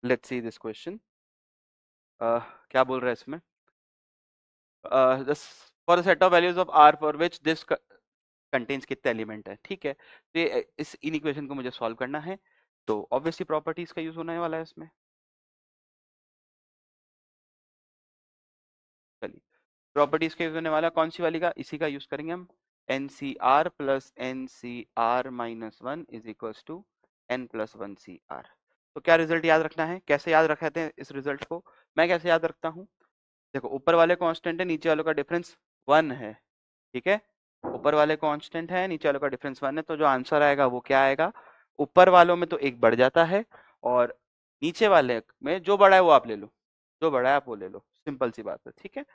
Let's see this question. क्या बोल रहा है इसमें? For set of values of R for which this contains कितने एलिमेंट है। ठीक है, तो ये इस इन इक्वेशन को मुझे सॉल्व करना है, तो ऑब्वियसली प्रॉपर्टीज का यूज होने वाला है इसमें। चलिए, प्रॉपर्टीज का यूज होने वाला कौन सी वाली का? इसी का यूज करेंगे हम। N C R plus N C R minus one is equals to N plus one C R. तो क्या रिजल्ट याद रखना है? कैसे याद रखते हैं इस रिजल्ट को? मैं कैसे याद रखता हूँ? देखो, ऊपर वाले कांस्टेंट है, नीचे वालों का डिफरेंस 1 है। ठीक है, ऊपर वाले कांस्टेंट है, नीचे वालों का डिफरेंस 1 है, तो जो आंसर आएगा वो क्या आएगा? ऊपर वालों में तो एक बढ़ जाता है, और नीचे वाले में जो बड़ा है वो आप ले लो, जो बड़ा है आप वो ले लो, सिंपल सी बात है। ठीक है,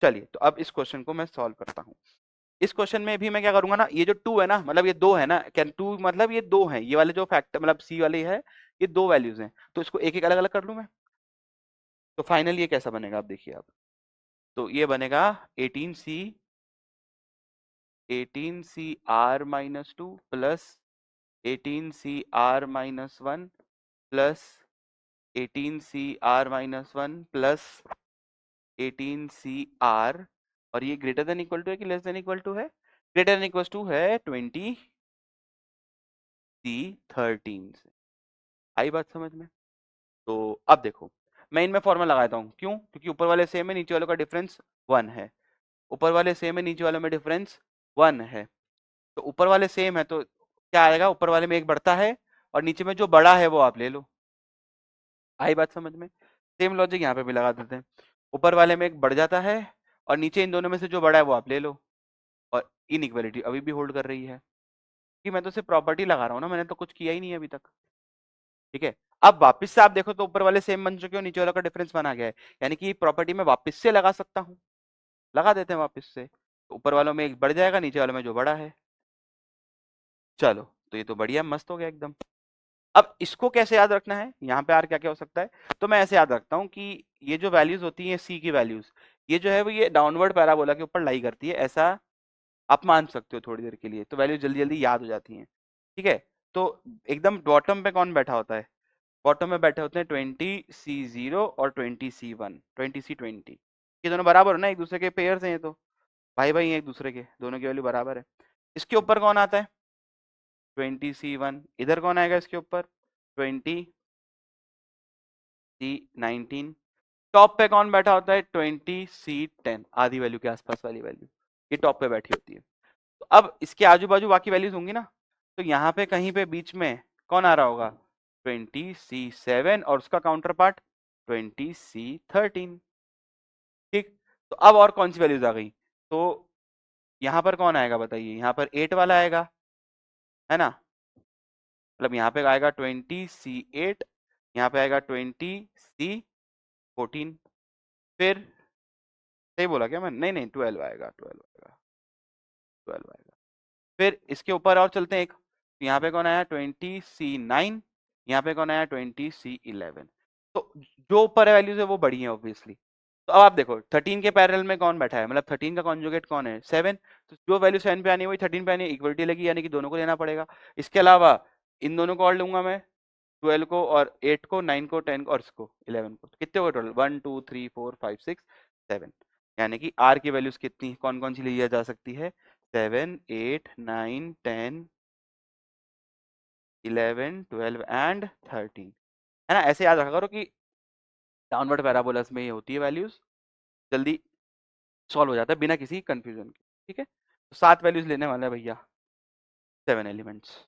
चलिए, तो अब इस क्वेश्चन को मैं सॉल्व करता हूँ। इस क्वेश्चन में भी मैं क्या करूंगा ना, ये जो 2 है ना, मतलब ये 2 है ना, कैन 2 मतलब ये 2 है, ये वाले जो फैक्टर मतलब सी वाली है, ये 2 वैल्यूज हैं, तो इसको एक एक अलग अलग कर लूं मैं। तो फाइनल ये कैसा बनेगा आप देखिए आप। तो ये बनेगा 18c r minus two plus 18c r-1 plus 18c r-1 plus 18c r, और ये ग्रेटर देन इक्वल टू है कि लेस देन इक्वल टू है? ग्रेटर देन इक्वल टू है 20c13 से। आई बात समझ में? तो अब देखो, मैं इनमें फॉर्मूला लगाता हूँ। क्यों? क्योंकि ऊपर वाले सेम है, नीचे वालों का डिफरेंस 1 है। ऊपर वाले सेम है, नीचे वालों में डिफरेंस 1 है, तो ऊपर वाले सेम है तो क्या आएगा? ऊपर वाले में एक बढ़ता है, और नीचे में जो बड़ा है वो आप ले लो। आई बात समझ में? सेम लॉजिक यहाँ पे भी लगा देते हैं। ऊपर वाले में एक बढ़ जाता है, और नीचे इन दोनों में से जो बड़ा है वो आप ले लो, और इनइक्वालिटी अभी भी होल्ड कर रही है, कि मैं तो सिर्फ प्रॉपर्टी लगा रहा हूँ ना, मैंने तो कुछ किया ही नहीं है अभी तक। ठीक है, अब वापस से आप देखो तो ऊपर वाले सेम बन चुके हो, नीचे वाला का डिफरेंस बना गया है, यानी कि प्रॉपर्टी में वापस से लगा सकता हूँ। लगा देते हैं वापस से, तो ऊपर वालों में एक बढ़ जाएगा, नीचे वालों में जो बड़ा है। चलो, तो ये तो बढ़िया मस्त हो गया एकदम। अब इसको कैसे याद रखना है? यहाँ पे आर क्या क्या हो सकता है? तो मैं ऐसे याद रखता हूँ कि ये जो वैल्यूज होती हैं सी की वैल्यूज, ये जो है वो ये डाउनवर्ड पैराबोला के ऊपर लाई करती है, ऐसा आप मान सकते हो थोड़ी देर के लिए, तो वैल्यू जल्दी जल्दी याद हो जाती हैं। ठीक है, तो एकदम बॉटम पे कौन बैठा होता है? बॉटम में बैठे होते हैं 20c0 और 20c1, 20c20। ये दोनों बराबर है ना, एक दूसरे के पेयर्स हैं, ये तो भाई भाई हैं एक दूसरे के, दोनों की वैल्यू बराबर है। इसके ऊपर कौन आता है? 20c1। इधर कौन आएगा इसके ऊपर? 20c19। टॉप पे कौन बैठा होता है? 20c10, आधी वैल्यू के आसपास वाली वैल्यू, ये टॉप पे बैठी होती है। तो अब इसके आजू बाजू बाकी वैल्यूज होंगी ना, तो यहाँ पे कहीं पे बीच में कौन आ रहा होगा? 20c7, और उसका काउंटर पार्ट 20c13। ठीक, तो अब और कौन सी वैल्यूज आ गई? तो यहाँ पर कौन आएगा बताइए? यहाँ पर 8 वाला आएगा, है ना, मतलब यहाँ पे आएगा 20c8, यहाँ पे आएगा 20c14। फिर सही बोला क्या मैं? नहीं नहीं, 12 आएगा, 12 आएगा, 12 आएगा। फिर इसके ऊपर और चलते हैं एक, तो यहाँ पे कौन आया? 20c9, यहाँ पे कौन आया? 20c11। तो जो ऊपर वैल्यूज है वो बड़ी है ऑब्वियसली। तो अब आप देखो 13 के पैरेलल में कौन बैठा है, मतलब 13 का कॉन्जुगेट कौन है? 7। तो जो वैल्यू 7 पे आनी है वही 13 पे आनी है, इक्वलिटी लगी, यानी कि दोनों को लेना पड़ेगा। इसके अलावा इन दोनों को और लूंगा मैं, 12 को और 8 को, 9 को, 10 को और इसको 11 को, तो कितने हो टोटल? 1 2 3 4 5 6 7, यानी कि आर की वैल्यूज कितनी कौन कौन सी ली जा सकती है? 7 8 9 10 11 12 एंड 13, है ना? ऐसे याद रखा करो कि डाउनवर्ड पैराबोलास में ये होती है वैल्यूज, जल्दी सॉल्व हो जाता है बिना किसी कंफ्यूजन के। ठीक है, तो 7 वैल्यूज लेने वाले हैं भैया, 7 एलिमेंट्स।